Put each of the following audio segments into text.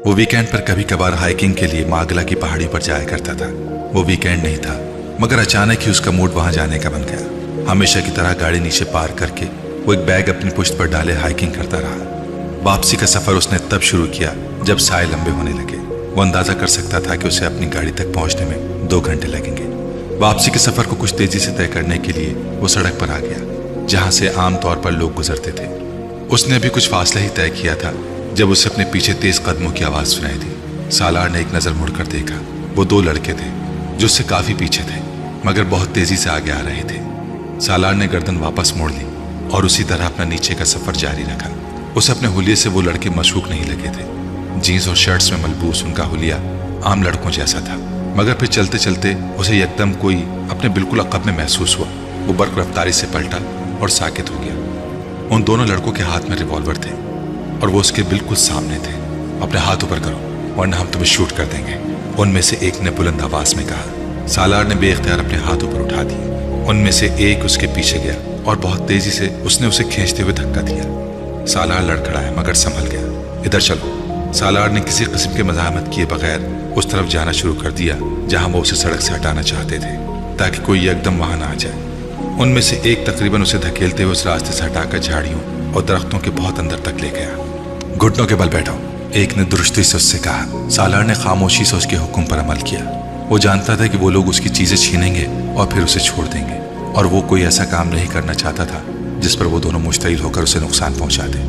वो वीकेंड पर कभी कभार हाइकिंग के लिए मागला की पहाड़ी पर जाया करता था। वो वीकेंड नहीं था, मगर अचानक ही उसका मूड वहां जाने का बन गया। हमेशा की तरह गाड़ी नीचे पार्क करके वो एक बैग अपनी पुश्त पर डाले हाइकिंग करता रहा। वापसी का सफर उसने तब शुरू किया जब साए लंबे होने लगे। वो अंदाजा कर सकता था कि उसे अपनी गाड़ी तक पहुंचने में 2 घंटे लगेंगे। वापसी के सफर को कुछ तेजी से तय करने के लिए वो सड़क पर आ गया जहां से आमतौर पर लोग गुजरते थे। उसने अभी कुछ फासला ही तय किया था जब उसे अपने पीछे तेज कदमों की आवाज सुनाई दी। सालार ने एक नजर मुड़कर देखा। वो 2 लड़के थे जो उससे काफी पीछे थे, मगर बहुत तेजी से आगे आ रहे थे। सालार ने गर्दन वापस मोड़ ली और उसी तरह अपना नीचे का सफर जारी रखा। उसे अपने हुलिये से वो लड़के मशहूक नहीं लगे थे। जीन्स और शर्ट्स में मलबूस उनका हुलिया आम लड़कों जैसा था, मगर फिर चलते चलते उसे एकदम कोई अपने बिल्कुल अक़ब में महसूस हुआ। वो बर्क रफ्तारी से पलटा और साकित हो गया। उन दोनों लड़कों के हाथ में रिवॉल्वर थे और वो उसके बिल्कुल सामने थे। अपने हाथ ऊपर करो वरना हम तुम्हें शूट कर देंगे, उनमें से एक ने बुलंद आवाज में कहा। सालार ने बेख्तियार अपने हाथ ऊपर उठा दिए। उनमें से एक उसके पीछे गया और बहुत तेजी से उसने उसे खींचते हुए धक्का दिया। सालार लड़खड़ाया मगर संभल गया। इधर चलो। सालार ने किसी किस्म के मज़ाहमत किए बगैर उस तरफ जाना शुरू कर दिया जहां वो उसे सड़क से हटाना चाहते थे ताकि कोई एकदम वहां ना आ जाए। उनमें से एक तकरीबन उसे धकेलते हुए उस रास्ते से हटाकर झाड़ियों और दरख्तों के बहुत अंदर तक ले गया। घुटनों के बल बैठो, एक ने दुरुस्ती से उससे कहा। सालार ने खामोशी से उसके हुक्म पर अमल किया। वो जानता था कि वो लोग उसकी चीजें छीनेंगे और फिर उसे छोड़ देंगे, और वो कोई ऐसा काम नहीं करना चाहता था जिस पर वो दोनों मुश्तइल होकर उसे नुकसान पहुंचा दे।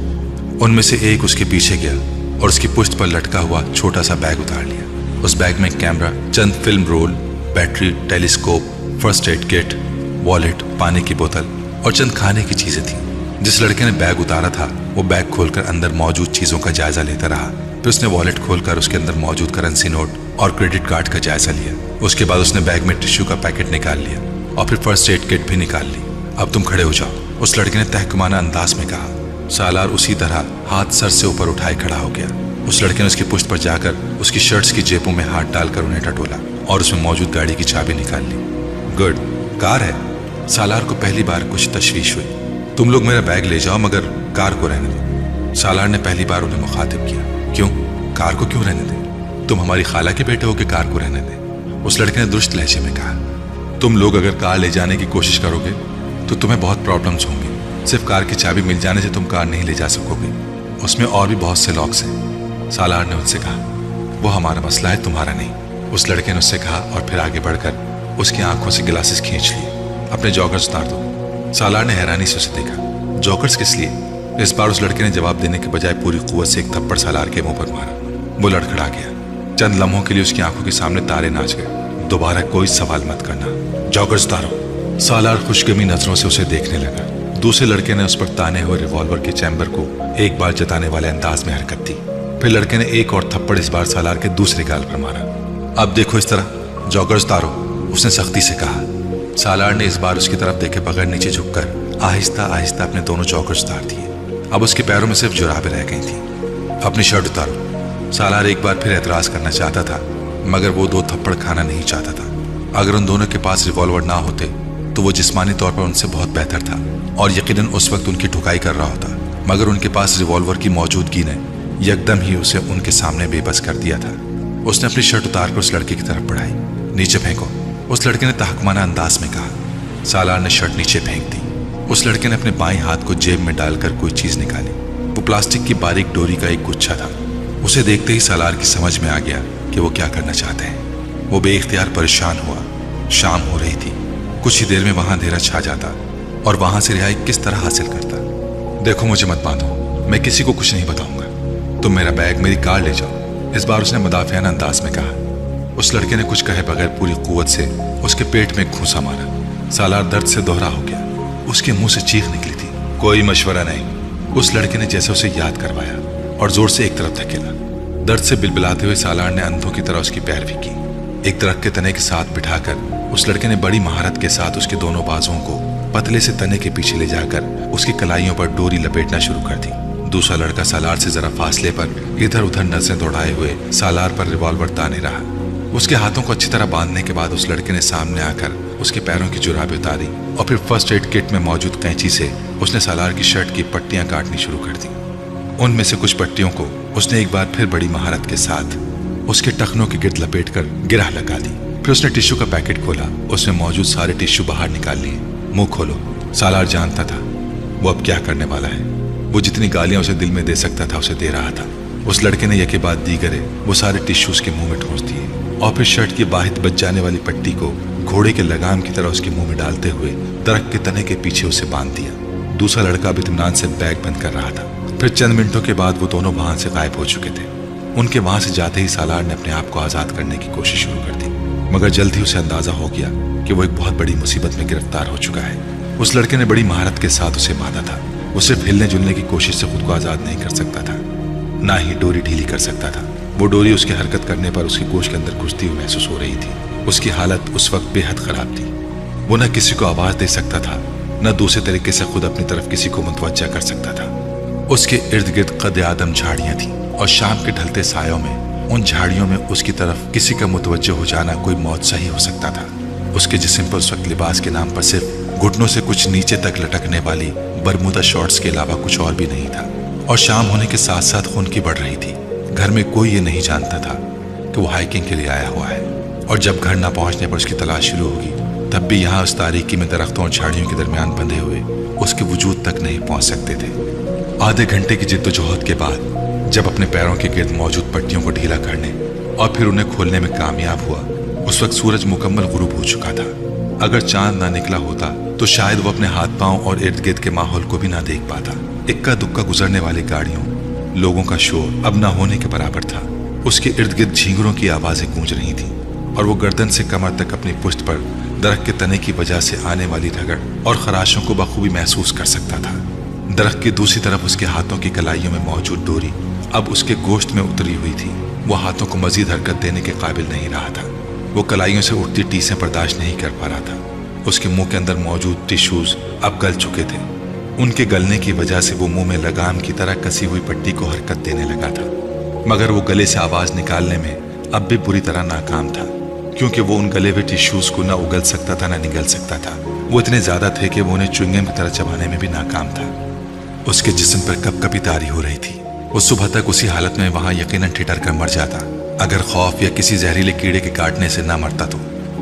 उनमें से एक उसके पीछे गया और उसकी पुश्त पर लटका हुआ छोटा सा बैग उतार लिया। उस बैग में कैमरा, चंद film roll, battery, telescope, first aid kit, wallet, पानी की बोतल और चंद खाने की चीजें थी। जिस लड़के ने बैग उतारा था वो बैग खोलकर अंदर मौजूद चीजों का जायजा लेता रहा। फिर उसने वॉलेट खोलकर उसके अंदर मौजूद करेंसी नोट और क्रेडिट कार्ड का जायजा लिया। उसके बाद उसने बैग में टिश्यू का पैकेट निकाल लिया और फिर फर्स्ट एड किट भी निकाल ली। अब तुम खड़े हो जाओ, उस लड़के ने तहकुमाना अंदाज में कहा। सालार उसी तरह हाथ सर से ऊपर उठाए खड़ा हो गया। उस लड़के ने उसकी पुश्त पर जाकर उसकी शर्ट्स की जेबों में हाथ डालकर उन्हें टटोला और उसमें मौजूद गाड़ी की चाबी निकाल ली। गुड, कार है। सालार को पहली बार कुछ तशवीश हुई। तुम लोग मेरा बैग ले जाओ मगर कार को रहने दो। सालार ने पहली बार उन्हें मुखातिब किया। क्यों? कार को क्यों रहने दें? तुम हमारी खाला के बेटे हो कि कार को रहने दें? उस लड़के ने दुरुस्त लहजे में कहा। तुम लोग अगर कार ले जाने की कोशिश करोगे तो तुम्हें बहुत प्रॉब्लम्स होंगी। सिर्फ कार की चाबी मिल जाने से तुम कार नहीं ले जा सकोगे, उसमें और भी बहुत से लॉक्स हैं। सालार ने उनसे कहा। वो हमारा मसला है, तुम्हारा नहीं, उस लड़के ने उससे कहा और फिर आगे बढ़कर उसकी आंखों से गिलासेस खींच लिए। अपने जॉगर्स उतार दो। सालार ने हैरानी से उसे देखा। जॉगर्स किस लिए? इस बार उस लड़के ने जवाब देने के बजाय पूरी कुव्वत से एक थप्पड़ सालार के मुंह पर मारा। वो लड़खड़ा गया। चंद लम्हों के लिए उसकी आंखों के सामने तारे नाच गए। दोबारा कोई सवाल मत करना, जॉगर्स उतारो। सालार खुशगमी नजरों से उसे देखने लगा। दूसरे लड़के ने उस पर ताने हुए रिवॉल्वर के चैम्बर को एक बार जताने वाले अंदाज में हरकत दी। फिर लड़के ने एक और थप्पड़ इस बार सालार के दूसरे गाल पर मारा। अब देखो इस तरह, जॉगर्स उतारो, उसने सख्ती से कहा। सालार ने इस बार उसकी तरफ देखे बगैर नीचे झुककर आहिस्ता आहिस्ता अपने दोनों जॉगर्स उतार दिए। अब उसके पैरों में सिर्फ जुराबें रह गई थी। अपनी शर्ट उतारो। सालार एक बार फिर एतराज करना चाहता था, मगर वो 2 थप्पड़ खाना नहीं चाहता था। अगर उन दोनों के पास रिवॉल्वर ना होते तो वो जिस्मानी तौर पर उनसे बहुत बेहतर था और यकीनन उस वक्त उनकी ठुकाई कर रहा होता, मगर उनके पास रिवॉल्वर की मौजूदगी ने यकदम ही उसे उनके सामने बेबस कर दिया था। उसने अपनी शर्ट उतार कर उस लड़के की तरफ बढ़ाई। नीचे फेंको, उस लड़के ने तहकुमाना अंदाज में कहा। सालार ने शर्ट नीचे फेंक दी। उस लड़के ने अपने बाएं हाथ को जेब में डालकर कोई चीज निकाली। वो प्लास्टिक की बारीक डोरी का एक गुच्छा था। उसे देखते ही सालार की समझ में आ गया कि वो क्या करना चाहते हैं। वो बेइख्तियार परेशान हुआ। शाम हो रही थी। कुछ ही देर में वहां अंधेरा छा जाता और वहां से रिहाई किस तरह हासिल करता। देखो मुझे मत बांधो, मैं किसी को कुछ नहीं बताऊंगा। तुम मेरा बैग, मेरी कार ले जाओ, इस बार उसने मुदाफियाना अंदाज में कहा। उस लड़के ने कुछ कहे बगैर पूरी कुव्वत से उसके पेट में घूंसा मारा। सालार दर्द से दोहरा हो गया। उसके मुंह से चीख निकली थी। कोई मशवरा नहीं, उस लड़के ने जैसे उसे याद करवाया और जोर से एक तरफ धकेला। दर्द से बिलबिलाते हुए सालार ने अंधों की तरह उसकी पैरवी की। एक दरख्त के तने के साथ बिठाकर उस लड़के ने बड़ी महारत के साथ उसके दोनों बाजुओं को पतले से तने के पीछे ले जाकर उसकी कलाइयों पर डोरी लपेटना शुरू कर दी। दूसरा लड़का सालार से जरा फासले पर इधर उधर नजरें दौड़ाए हुए सालार पर रिवॉल्वर ताने रहा। उसके हाथों को अच्छी तरह बांधने के बाद उस लड़के ने सामने आकर उसके पैरों की जुराबें उतारी और फिर फर्स्ट एड किट में मौजूद कैंची से उसने सालार की शर्ट की पट्टियां काटनी शुरू कर दी। उनमें से कुछ पट्टियों को उसने एक बार फिर बड़ी महारत के साथ उसके टखनों के गिर्द लपेट कर गिरह लगा दी। फिर उसने टिश्यू का पैकेट खोला, उसमें मौजूद सारे टिश्यू बाहर निकाल लिए। मुंह खोलो। सालार जानता था वो अब क्या करने वाला है। वो जितनी गालियां उसे दिल में दे सकता था उसे दे रहा था। उस लड़के ने यके बाद दीगरे वो सारे टिश्यू उसके मुंह में ठोंस दिए और फिर शर्ट की बाहित बच जाने वाली पट्टी को घोड़े के लगाम की तरह उसके मुंह में डालते हुए दरख्त के तने के पीछे उसे बांध दिया। दूसरा लड़का अब इत्मीनान से बैग बंद कर रहा था। फिर चंद मिनटों के बाद वो दोनों वहां से गायब हो चुके थे। उनके वहां से जाते ही सालार ने अपने आप को आजाद करने की कोशिश शुरू कर दी, मगर जल्द ही उसे अंदाजा हो गया कि वो एक बहुत बड़ी मुसीबत में गिरफ्तार हो चुका है। उस लड़के ने बड़ी महारत के साथ उसे बांधा था। वो सिर्फ हिलने जुलने की कोशिश से खुद को आजाद नहीं कर सकता था, ना ही डोरी ढीली कर सकता था। वो डोरी उसकी हरकत करने पर उसके गोश्त के अंदर घुसती हुई महसूस हो रही थी। उसकी हालत उस वक्त बेहद खराब थी। वो न किसी को आवाज दे सकता था, न दूसरे तरीके से खुद अपनी तरफ किसी को मुतवज्जा कर सकता था। उसके इर्द गिर्द कद आदम झाड़ियां थीं और शाम के ढलते सायों में उन झाड़ियों में उसकी तरफ किसी का मुतवज्जह हो जाना कोई मौत सही हो सकता था। उसके जिस्म पर उस वक्त लिबास के नाम पर सिर्फ घुटनों से कुछ नीचे तक लटकने वाली बरमूदा शॉर्ट्स के अलावा कुछ और भी नहीं था। और शाम होने के साथ साथ खून की बढ़ रही थी। घर में कोई ये नहीं जानता था कि वो हाइकिंग के लिए आया हुआ है, और जब घर ना पहुंचने पर उसकी तलाश शुरू होगी तब भी यहाँ उस तारीकी में दरख्तों और झाड़ियों के दरमियान बंधे हुए उसके वजूद तक नहीं पहुंच सकते थे। आधे घंटे की जिद्दोजहद के बाद जब अपने पैरों के गिर्द मौजूद पट्टियों को ढीला करने और फिर उन्हें खोलने में कामयाब हुआ, उस वक्त सूरज मुकम्मल गुरूब हो चुका था। अगर चांद ना निकला होता तो शायद वो अपने हाथ पांव और इर्द गिर्द के माहौल को भी ना देख पाता। इक्का दुक्का गुजरने वाली गाड़ियों, लोगों का शोर अब ना होने के बराबर था। उसके इर्द गिर्द झींगुरों की आवाजें गूंज रही थीं और वो गर्दन से कमर तक अपनी पुश्त पर दरख्त के तने की वजह से आने वाली रगड़ और खराशों को बखूबी महसूस कर सकता था। दरख्त की दूसरी तरफ उसके हाथों की कलाइयों में मौजूद डोरी अब उसके गोश्त में उतरी हुई थी। वो हाथों को मजीद हरकत देने के काबिल नहीं रहा था। वो कलाइयों से उठती टीसें बर्दाश्त नहीं कर पा रहा था। उसके मुंह के अंदर मौजूद टिश्यूज अब गल चुके थे। उनके गलने की वजह से वो मुंह में लगाम की तरह कसी हुई पट्टी को हरकत देने लगा था, मगर वो गले से आवाज निकालने में अब भी बुरी तरह नाकाम था, क्योंकि वो उन गले हुए टिश्यूज को ना उगल सकता था ना निगल सकता था। वो इतने ज्यादा थे कि वो उन्हें च्युइंगम की तरह चबाने में भी नाकाम था। उसके जिस्म पर कपकपी तारी हो रही थी। वो सुबह तक उसी हालत में वहां यकीनन ठिठर कर मर जाता अगर खौफ या किसी जहरीले कीड़े के काटने से ना मरता तो।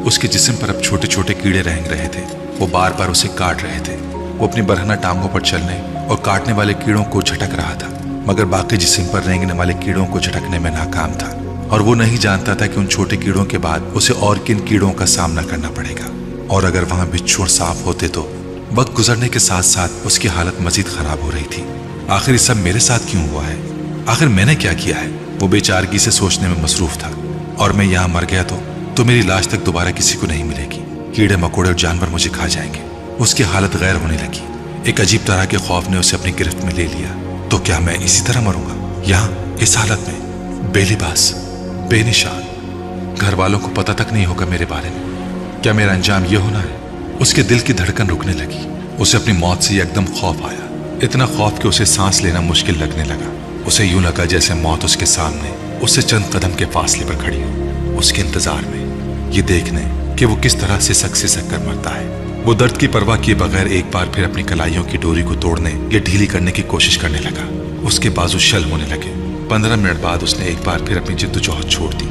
उसके जिस्म पर अब छोटे छोटे कीड़े रेंग रहे थे। वो बार बार उसे काट रहे थे। वो अपनी बरहना टांगों पर चलने और काटने वाले कीड़ों को झटक रहा था, मगर बाकी जिस्म पर रेंगने वाले कीड़ों को झटकने में नाकाम था। और वो नहीं जानता था कि उन छोटे कीड़ों के बाद उसे और किन कीड़ों का सामना करना पड़ेगा। और अगर वहां बिच्छू और सांप होते तो। वक्त गुजरने के साथ साथ उसकी हालत मजीद खराब हो रही थी। आखिर ये सब मेरे साथ क्यों हुआ है? आखिर मैंने क्या किया है? वो बेचारगी से सोचने में मसरूफ था। और मैं यहाँ मर गया तो मेरी लाश तक दोबारा किसी को नहीं मिलेगी। कीड़े मकोड़े और जानवर मुझे खा जाएंगे। उसकी हालत गैर होने लगी। एक अजीब तरह के खौफ ने उसे अपनी गिरफ्त में ले लिया। तो क्या मैं इसी तरह मरूंगा, यहाँ इस हालत में, बेलिबास, बेनिशान? घर वालों को पता तक नहीं होगा मेरे बारे में। क्या मेरा अंजाम यह होना है? उसके दिल की धड़कन रुकने लगी। उसे अपनी मौत से एकदम खौफ आया, इतना खौफ कि उसे सांस लेना मुश्किल लगने लगा। उसे यूं लगा जैसे मौत उसके सामने उससे चंद कदम के फासले पर खड़ी हो, उसके इंतजार में, ये देखने कि वो किस तरह सिसक कर मरता है। वो दर्द की परवाह किए बगैर एक बार फिर अपनी कलाइयों की डोरी को तोड़ने या ढीली करने की कोशिश करने लगा। उसके बाजू शल होने लगे। 15 मिनट बाद उसने एक बार फिर अपनी जिद्दोजहद छोड़ दी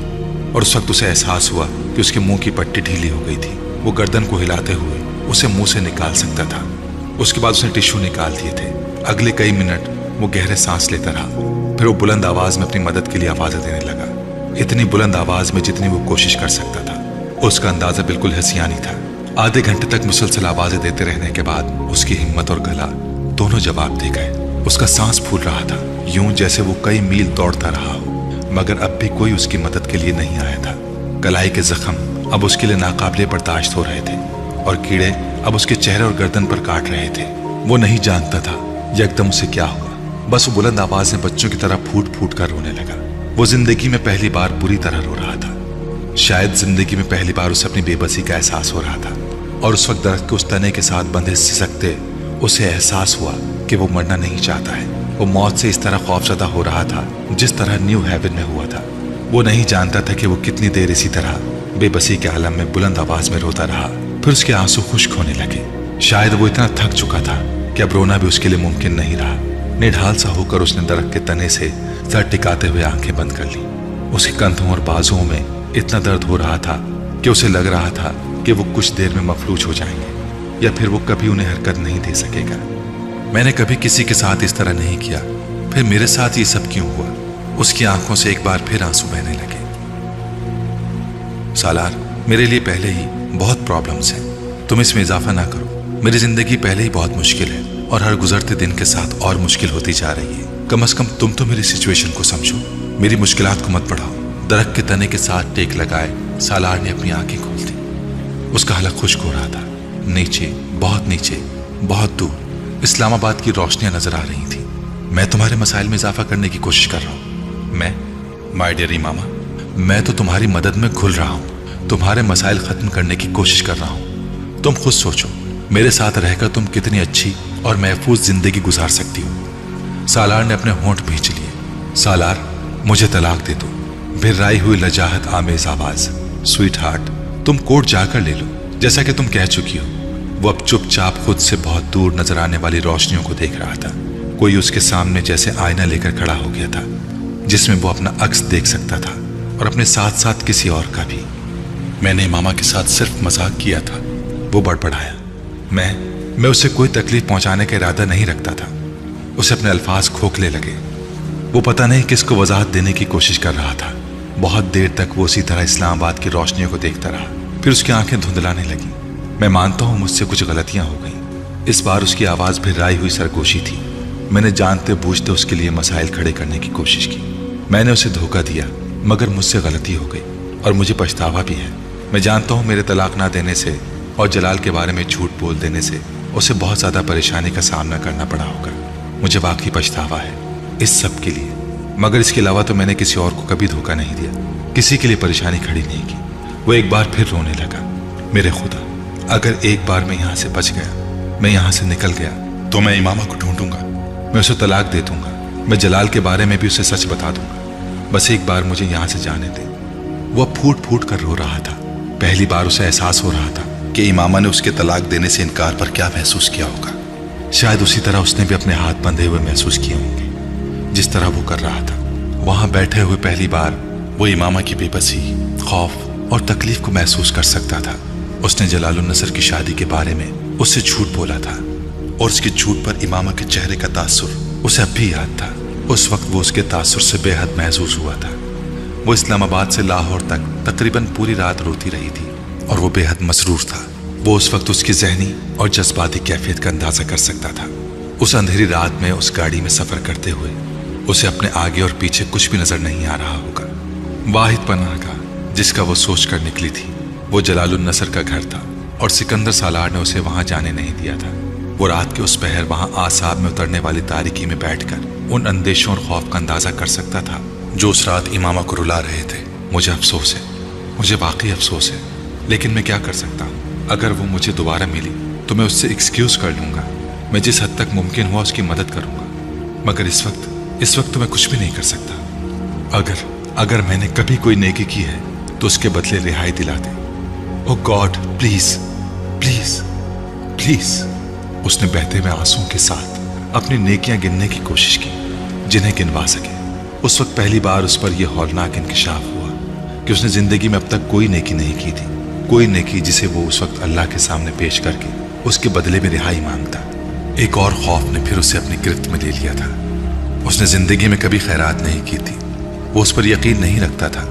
और उस वक्त उसे एहसास हुआ कि उसके मुंह की पट्टी ढीली हो गई थी। वो गर्दन को हिलाते हुए उसे मुंह से निकाल सकता था। उसके बाद उसने टिश्यू निकाल दिए थे। अगले कई मिनट वो गहरे सांस लेता रहा। फिर वो बुलंद आवाज में अपनी मदद के लिए आवाजें देने लगा, इतनी बुलंद आवाज में जितनी वो कोशिश कर सकता था। उसका अंदाजा बिल्कुल हसियानी था। आधे घंटे तक मुसलसल आवाजें देते रहने के बाद उसकी हिम्मत और गला दोनों जवाब दे गए। उसका सांस फूल रहा था, यूं जैसे वो कई मील दौड़ता रहा हो, मगर अब भी कोई उसकी मदद के लिए नहीं आया था। कलाई के जख्म अब उसके लिए नाकाबिले बर्दाश्त हो रहे थे और कीड़े अब उसके चेहरे और गर्दन पर काट रहे थे। वो नहीं जानता था एकदम उसे क्या हुआ। बस वो बुलंद आवाज में बच्चों की तरह फूट फूट कर रोने लगा। वो जिंदगी में पहली बार बुरी तरह रो रहा था। शायद जिंदगी में पहली बार उसे अपनी बेबसी का एहसास हो रहा था। और उस वक्त दरख्त के उस तने के साथ बंधे सिसकते उसे एहसास हुआ कि वो मरना नहीं चाहता है। वो मौत से इस तरह खौफजदा हो रहा था जिस तरह न्यू हेवन में हुआ था। वो नहीं जानता था कि वो कितनी देर इसी तरह बेबसी के आलम में बुलंद आवाज में रोता रहा। फिर उसके आंसू खुश्क होने लगे। शायद वो इतना थक चुका था कि अब रोना भी उसके लिए मुमकिन नहीं रहा। निढाल सा होकर उसने दरख्त के तने से सर टिकाते हुए आंखें बंद कर ली। उसके कंधों और बाजुओं में इतना दर्द हो रहा था कि उसे लग रहा था कि वो कुछ देर में मफलूज हो जाएंगे या फिर वो कभी उन्हें हरकत नहीं दे सकेगा। मैंने कभी किसी के साथ इस तरह नहीं किया, फिर मेरे साथ ये सब क्यों हुआ? उसकी आंखों से एक बार फिर आंसू बहने लगे। सालार, मेरे लिए पहले ही बहुत प्रॉब्लम्स हैं, तुम इसमें इजाफा ना करो। मेरी जिंदगी पहले ही बहुत मुश्किल है और हर गुजरते दिन के साथ और मुश्किल होती जा रही है। कम से कम तुम तो मेरी सिचुएशन को समझो, मेरी मुश्किलात को मत बढ़ाओ। दरख्त के तने के साथ टेक लगाए सालार ने अपनी आंखें खोल दी। उसका हलक खुश्क हो रहा था। नीचे, बहुत दूर इस्लामाबाद की रोशनियां नजर आ रही थी। मैं तुम्हारे मसाइल में इजाफा करने की कोशिश कर रहा हूं। मैं, माय डियर इमामा, मैं तो तुम्हारी मदद में घुल रहा हूं, तुम्हारे मसाइल खत्म करने की कोशिश कर रहा हूं। तुम खुद सोचो, मेरे साथ रहकर तुम कितनी अच्छी और महफूज जिंदगी गुजार सकती हो। सालार ने अपने होंठ भींच लिए। सालार, मुझे तलाक दे दो। भिर्राई हुई लजाहत आमेज आवाज। स्वीट हार्ट, तुम कोर्ट जाकर ले लो, जैसा कि तुम कह चुकी हो। वो अब चुपचाप खुद से बहुत दूर नजर आने वाली रोशनियों को देख रहा था। कोई उसके सामने जैसे आईना लेकर खड़ा हो गया था, जिसमें वो अपना अक्स देख सकता था और अपने साथ साथ किसी और का भी। मैंने मामा के साथ सिर्फ मजाक किया था, वो बड़बड़ाया। मैं उसे कोई तकलीफ पहुंचाने का इरादा नहीं रखता था। उसे अपने अल्फाज खोखले लगे। वो पता नहीं किसको वजाहत देने की कोशिश कर रहा था। बहुत देर तक वो उसी तरह इस्लामाबाद की रोशनियों को देखता रहा। फिर उसकी आंखें धुंधलाने लगी। मैं मानता हूं मुझसे कुछ गलतियां हो गई। इस बार उसकी आवाज भिर्राई हुई सरगोशी थी। मैंने जानते बूझते उसके लिए मसाइल खड़े करने की कोशिश की। मैंने उसे धोखा दिया, मगर मुझसे गलती हो गई और मुझे पछतावा भी है। मैं जानता हूं मेरे तलाक ना देने से और जलाल के बारे में झूठ बोल देने से उसे बहुत ज्यादा परेशानी का सामना करना पड़ा होगा। मुझे वाकई पछतावा है इस सब के लिए, मगर इसके अलावा तो मैंने किसी और को कभी धोखा नहीं दिया, किसी के लिए परेशानी खड़ी नहीं की। वो एक बार फिर रोने लगा। मेरे खुदा, अगर एक बार मैं यहाँ से बच गया, मैं यहाँ से निकल गया, तो मैं इमामा को ढूंढूंगा, मैं उसे तलाक दे दूंगा, मैं जलाल के बारे में भी उसे सच बता दूंगा। बस एक बार मुझे यहाँ से जाने दे। वो फूट फूट कर रो रहा था। पहली बार उसे एहसास हो रहा था कि इमामा ने उसके तलाक देने से इनकार पर क्या महसूस किया होगा। शायद उसी तरह उसने भी अपने हाथ बंधे हुए महसूस किए होंगे जिस तरह वो कर रहा था। वहां बैठे हुए पहली बार वो इमामा की बेबसी, खौफ और तकलीफ को महसूस कर सकता था। उसने जलालुन नसर की शादी के बारे में उससे झूठ बोला था और उसके झूठ पर इमामा के चेहरे का तासुर उसे अब भी याद था। उस वक्त वो उसके तासुर से बेहद महसूस हुआ था। वो इस्लामाबाद से लाहौर तक तकरीबन पूरी रात रोती रही थी और वो बेहद मसरूर था। वो उस वक्त उसकी जहनी और जज्बाती कैफियत का अंदाजा कर सकता था। उस अंधेरी रात में उस गाड़ी में सफर करते हुए उसे अपने आगे और पीछे कुछ भी नजर नहीं आ रहा होगा। वाहिद पनाहगाह जिसका वो सोच कर निकली थी वो जलालुन नसर का घर था और सिकंदर सालार ने उसे वहां जाने नहीं दिया था। वो रात के उस पहर वहां आसाब में उतरने वाली तारीकी में बैठकर उन अंदेशों और खौफ का अंदाजा कर सकता था जो उस रात इमामा को रुला रहे थे। मुझे अफसोस है, मुझे वाकई अफसोस है, लेकिन मैं क्या कर सकता हूँ। अगर वो मुझे दोबारा मिली तो मैं उससे एक्सक्यूज कर लूंगा। मैं जिस हद तक मुमकिन हुआ उसकी मदद करूंगा, मगर इस वक्त तो मैं कुछ भी नहीं कर सकता। अगर मैंने कभी कोई नेकी की है तो उसके बदले रिहाई दिला दे। ओ गॉड, प्लीज प्लीज प्लीज। उसने बहते हुए आंसुओं के साथ अपनी नेकियां गिनने की कोशिश की जिन्हें गिनवा सके। उस वक्त पहली बार उस पर यह हौलनाक इंकिशाफ हुआ कि उसने जिंदगी में अब तक कोई नेकी नहीं की थी, कोई नेकी जिसे वो उस वक्त अल्लाह के सामने पेश करके उसके बदले में रिहाई मांगता। एक और खौफ ने फिर उसे अपनी गिरफ्त में ले लिया था। उसने जिंदगी में कभी खैरात नहीं की थी, वो उस पर यकीन नहीं रखता था।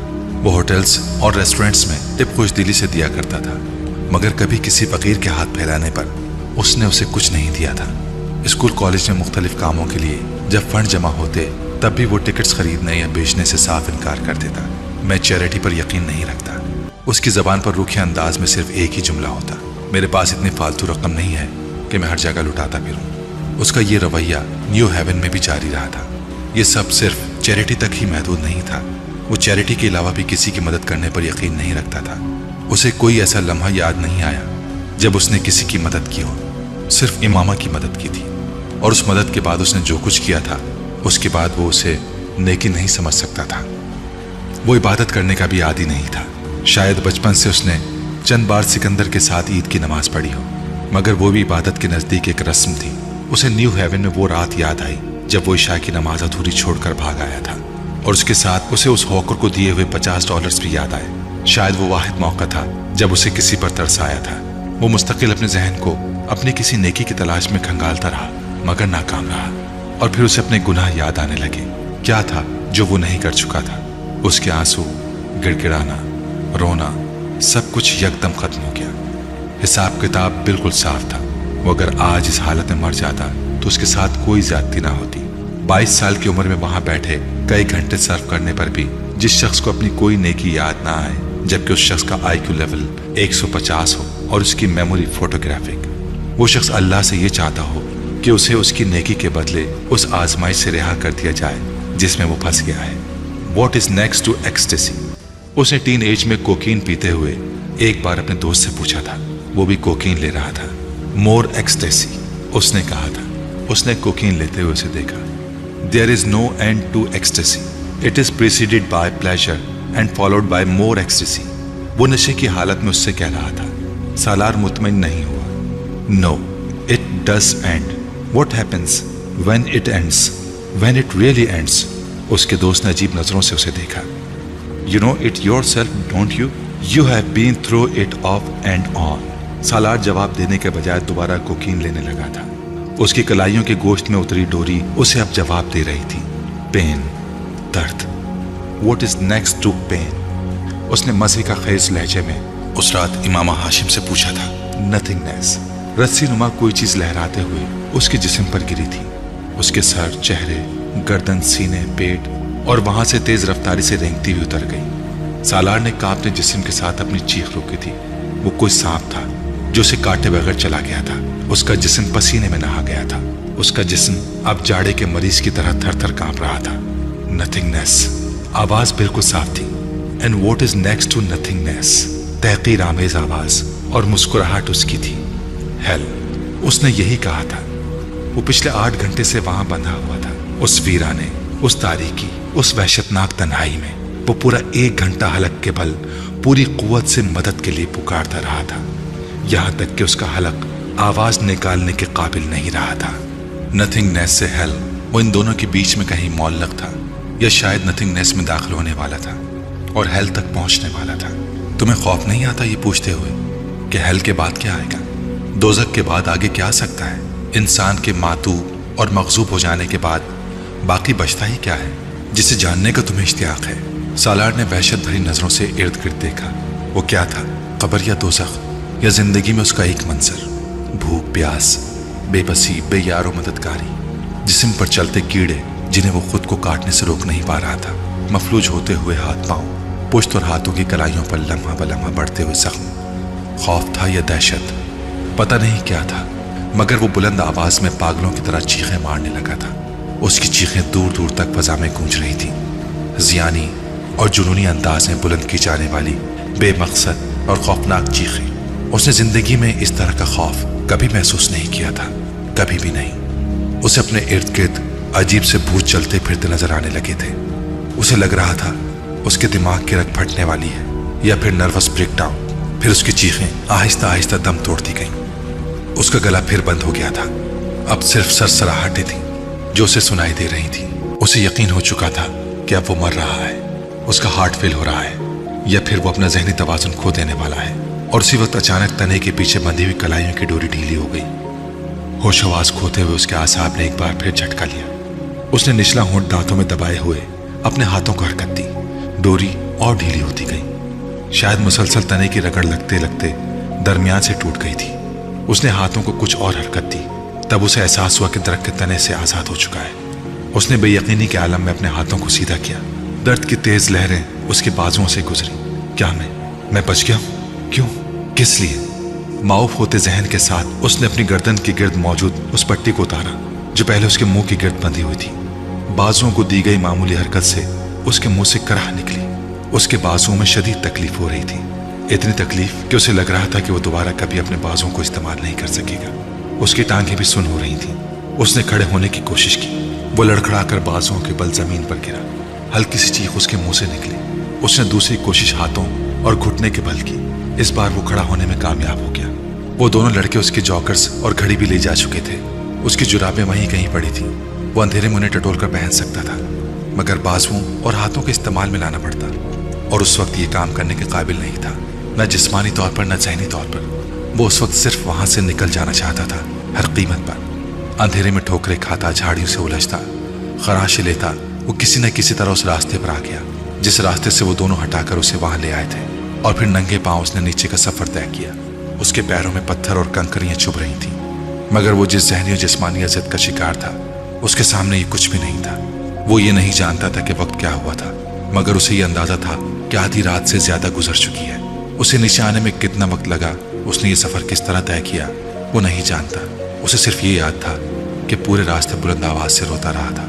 वो होटल्स और रेस्टोरेंट्स में टिप खुश दिली से दिया करता था, मगर कभी किसी फकीर के हाथ फैलाने पर उसने उसे कुछ नहीं दिया था। स्कूल कॉलेज में मुख्तलिफ कामों के लिए जब फंड जमा होते तब भी वो टिकट्स खरीदने या बेचने से साफ इनकार कर देता। मैं चैरिटी पर यकीन नहीं रखता। उसकी जबान पर रूखे अंदाज में सिर्फ एक ही जुमला होता, मेरे पास इतनी फालतू रकम नहीं है कि मैं हर जगह लुटाता फिरूं। उसका ये रवैया न्यू हेवन में भी जारी रहा था। ये सब सिर्फ चैरिटी तक ही महदूद नहीं था। वो चैरिटी के अलावा भी किसी की मदद करने पर यकीन नहीं रखता था। उसे कोई ऐसा लम्हा याद नहीं आया जब उसने किसी की मदद की हो। सिर्फ इमामा की मदद की थी और उस मदद के बाद उसने जो कुछ किया था उसके बाद वो उसे नेकी नहीं समझ सकता था। वो इबादत करने का भी आदी नहीं था। शायद बचपन से उसने चंद बार सिकंदर के साथ ईद की नमाज पढ़ी हो, मगर वो भी इबादत के नज़दीक एक रस्म थी। उसे न्यू हेवन में वो रात याद आई जब वो इशा की नमाज अधूरी छोड़कर भाग आया था। और उसके साथ उसे उस हॉकर को दिए हुए $50 भी याद आए। शायद वो वाहिद मौका था जब उसे किसी पर तरस आया था। वो मुस्तकिल अपने जहन को अपनी किसी नेकी की तलाश में खंगालता रहा, मगर नाकाम रहा। और फिर उसे अपने गुनाह याद आने लगे। क्या था जो वो नहीं कर चुका था? उसके आंसू, गिड़गिड़ाना, रोना, सब कुछ यकदम खत्म हो गया। हिसाब किताब बिल्कुल साफ था। वो अगर आज इस हालत में मर जाता तो उसके साथ कोई ज्यादती ना होती। 22 साल की उम्र में वहां बैठे कई घंटे सर्व करने पर भी जिस शख्स को अपनी कोई नेकी याद ना आए, जबकि उस शख्स का IQ लेवल 150 हो और उसकी मेमोरी फोटोग्राफिक, वो शख्स अल्लाह से ये चाहता हो कि उसे उसकी नेकी के बदले उस आजमाइश से रिहा कर दिया जाए जिसमें वो फंस गया है। What is next to ecstasy? उसने टीन एज में कोकीन पीते हुए एक बार अपने दोस्त से पूछा था। वो भी कोकीन ले रहा था। More ecstasy, उसने कहा था। उसने कोकीन लेते हुए उसे देखा। There is no end to ecstasy. It is preceded by pleasure and followed by more ecstasy. वो नशे की हालत में उससे कह रहा था। सालार मुतमईन नहीं हुआ। No, it does end. What happens when it ends? When it really ends? उसके दोस्त ने अजीब नजरों से उसे देखा। You know it yourself, don't you? You have been through it off and on. सालार जवाब देने के बजाय दोबारा कोकीन लेने लगा था। उसकी कलाइयों के गोश्त में उतरी डोरी उसे अब जवाब दे रही थी। पेन, दर्द। What is next to pain? उसने मज़े का खेज लहजे में उस रात इमामा हाशिम से पूछा था। Nothingness. रस्सी नुमा कोई चीज लहराते हुए उसके जिस्म पर गिरी थी। उसके सर, चेहरे, गर्दन, सीने, पेट और वहां से तेज रफ्तारी से रेंगती हुई उतर गई। सालार ने कांपते जिस्म के साथ अपनी चीख रोकी थी। वो कोई सांप था जो उसे काटे बगैर चला गया था। उसका जिस्म पसीने में नहा गया था। उसका जिस्म अब जाड़े के मरीज की तरह थर थर कांप रहा था। नथिंगनेस। आवाज बिल्कुल साफ थी। And what is next to nothingness? तहकीर आमेज आवाज और मुस्कुराहट उसकी थी। हेल, उसने यही कहा था। वो पिछले 8 घंटे से वहां बंधा हुआ था, उस वीराने, उस तारीकी, उस वहशतनाक तन्हाई में। वो पूरा 1 घंटा हलक के बल पूरी कुव्वत से मदद के लिए पुकारता रहा था, यहां तक कि उसका हलक आवाज निकालने के काबिल नहीं रहा था। नथिंगनेस से हेल, वो इन दोनों के बीच में कहीं मौल्लक था, या शायद नथिंगनेस में दाखिल होने वाला था और हेल तक पहुंचने वाला था। तुम्हें खौफ नहीं आता ये पूछते हुए कि हेल के बाद क्या आएगा? दोज़ख के बाद आगे क्या आ सकता है? इंसान के मातूब और मग़ज़ूब हो जाने के बाद बाकी बचता ही क्या है जिसे जानने का तुम्हें इश्तियाक है? सालार ने वहशत भरी नजरों से इर्द गिर्द देखा। वो क्या था, कब्र या दोज़ख, या जिंदगी में उसका एक मंजर? भूख, प्यास, बेबसी, बेयारो मददगारी, जिस्म पर चलते कीड़े जिन्हें वो खुद को काटने से रोक नहीं पा रहा था, मफलूज होते हुए हाथ पांव, पुश्त और हाथों की कलाइयों पर लम्हा ब लम्हा बढ़ते हुए जख्म। खौफ था या दहशत, पता नहीं क्या था, मगर वो बुलंद आवाज में पागलों की तरह चीखें मारने लगा था। उसकी चीखें दूर दूर तक फजा में गूंज रही थी। जियानी और जुनूनी अंदाज में बुलंद की जाने वाली बेमकसद और खौफनाक चीखें। उसने जिंदगी में इस तरह का खौफ कभी महसूस नहीं किया था, कभी भी नहीं। उसे अपने इर्द गिर्द अजीब से भूत चलते फिरते नजर आने लगे थे। उसे लग रहा था उसके दिमाग की रग फटने वाली है, या फिर नर्वस ब्रेकडाउन। फिर उसकी चीखें आहिस्ता आहिस्ता दम तोड़ती गईं। उसका गला फिर बंद हो गया था। अब सिर्फ सरसराहटें थीं जो उसे सुनाई दे रही थीं। उसे यकीन हो चुका था कि अब वो मर रहा है, उसका हार्ट फेल हो रहा है, या फिर वो अपना जहनी तवाजुन खो देने वाला है। और उसी वक्त अचानक तने के पीछे बंधी हुई कलाइयों की डोरी ढीली हो गई। होशवास खोते हुए उसके आसाब ने एक बार फिर झटका लिया। उसने निचला होंठ दांतों में दबाए हुए अपने हाथों को हरकत दी। डोरी और ढीली होती गई। शायद मुसलसल तने की रगड़ लगते लगते दरमियान से टूट गई थी। उसने हाथों को कुछ और हरकत दी, तब उसे एहसास हुआ कि दरख्त के तने से आजाद हो चुका है। उसने बेयकीनी के आलम में अपने हाथों को सीधा किया। दर्द की तेज लहरें उसके बाजुओं से गुजरी। क्या मैं बच गया हूं? क्यों? किस लिए? माऊफ होते जहन के साथ उसने अपनी गर्दन के गिर्द मौजूद उस पट्टी को उतारा जो पहले उसके मुंह की गिर्द बंधी हुई थी। बाजुओं को दी गई मामूली हरकत से उसके मुंह से कराह निकली। उसके बाजुओं में शदीद तकलीफ हो रही थी, इतनी तकलीफ कि उसे लग रहा था कि वो दोबारा कभी अपने बाजुओं को इस्तेमाल नहीं कर सकेगा। उसकी टांगें भी सुन्न हो रही थीं। उसने खड़े होने की कोशिश की। वो लड़खड़ा कर बाजुओं के बल जमीन पर गिरा। हल्की सी चीख उसके मुंह से निकली। उसने दूसरी कोशिश हाथों और घुटने के बल की। इस बार वो खड़ा होने में कामयाब हो गया। वो दोनों लड़के उसके जॉकर्स और घड़ी भी ले जा चुके थे। उसकी जुराबें वहीं कहीं पड़ी थी। वो अंधेरे में उन्हें टटोल कर पहन सकता था। मगर बाजुओं और हाथों के इस्तेमाल में लाना पड़ता, और उस वक्त ये काम करने के काबिल नहीं था, न जिस्मानी तौर पर न ज़हनी तौर पर। वो उस वक्त सिर्फ वहां से निकल जाना चाहता था, हर कीमत पर। अंधेरे में ठोकरे खाता, झाड़ियों से उलझता, खराशे लेता, वो किसी न किसी तरह उस रास्ते पर आ गया जिस रास्ते से वो दोनों हटाकर उसे वहां ले आए थे। और फिर नंगे पांव उसने नीचे का सफर तय किया। उसके पैरों में पत्थर और कंकरियां चुभ रही थीं, मगर वो जिस ज़हनी और जिस्मानी अज़त का शिकार था, उसके सामने ये कुछ भी नहीं था। वो ये नहीं जानता था कि वक्त क्या हुआ था, मगर उसे ये अंदाजा था कि आधी रात से ज्यादा गुजर चुकी है। उसे नीचे आने में कितना वक्त लगा, उसने ये सफर किस तरह तय किया, वो नहीं जानता। उसे सिर्फ ये याद था कि पूरे रास्ते बुलंद आवाज से रोता रहा था।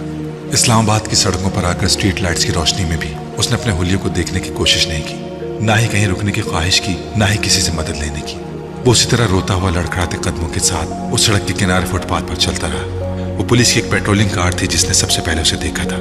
इस्लामाबाद की सड़कों पर आकर स्ट्रीट लाइट्स की रोशनी में भी उसने अपने हुलियों को देखने की कोशिश नहीं की, ना ही कहीं रुकने की ख्वाहिश की, ना ही किसी से मदद लेने की। वो उसी तरह रोता हुआ लड़खड़ाते कदमों के साथ उस सड़क के किनारे फुटपाथ पर चलता रहा। वो पुलिस की एक पेट्रोलिंग कार थी जिसने सबसे पहले उसे देखा था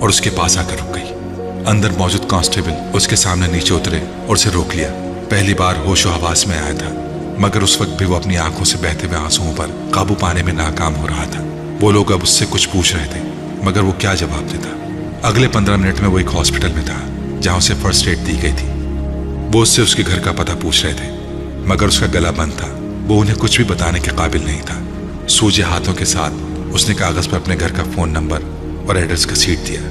और उसके पास आकर रुक गई। अंदर मौजूद कांस्टेबल उसके सामने नीचे उतरे और उसे रोक लिया। पहली बार होश व हवास में आया था, मगर उस वक्त भी वो अपनी आंखों से बहते हुए आंसुओं पर काबू पाने में नाकाम हो रहा था। वो लोग अब उससे कुछ पूछ रहे थे, मगर वो क्या जवाब देता। अगले 15 मिनट में वो एक हॉस्पिटल में था जहां उसे फर्स्ट एड दी गई थी। वो उससे उसके घर का पता पूछ रहे थे, मगर उसका गला बंद था। वो उन्हें कुछ भी बताने के काबिल नहीं था। सूजे हाथों के साथ उसने कागज पर अपने घर का फोन नंबर और एड्रेस का सीट दिया।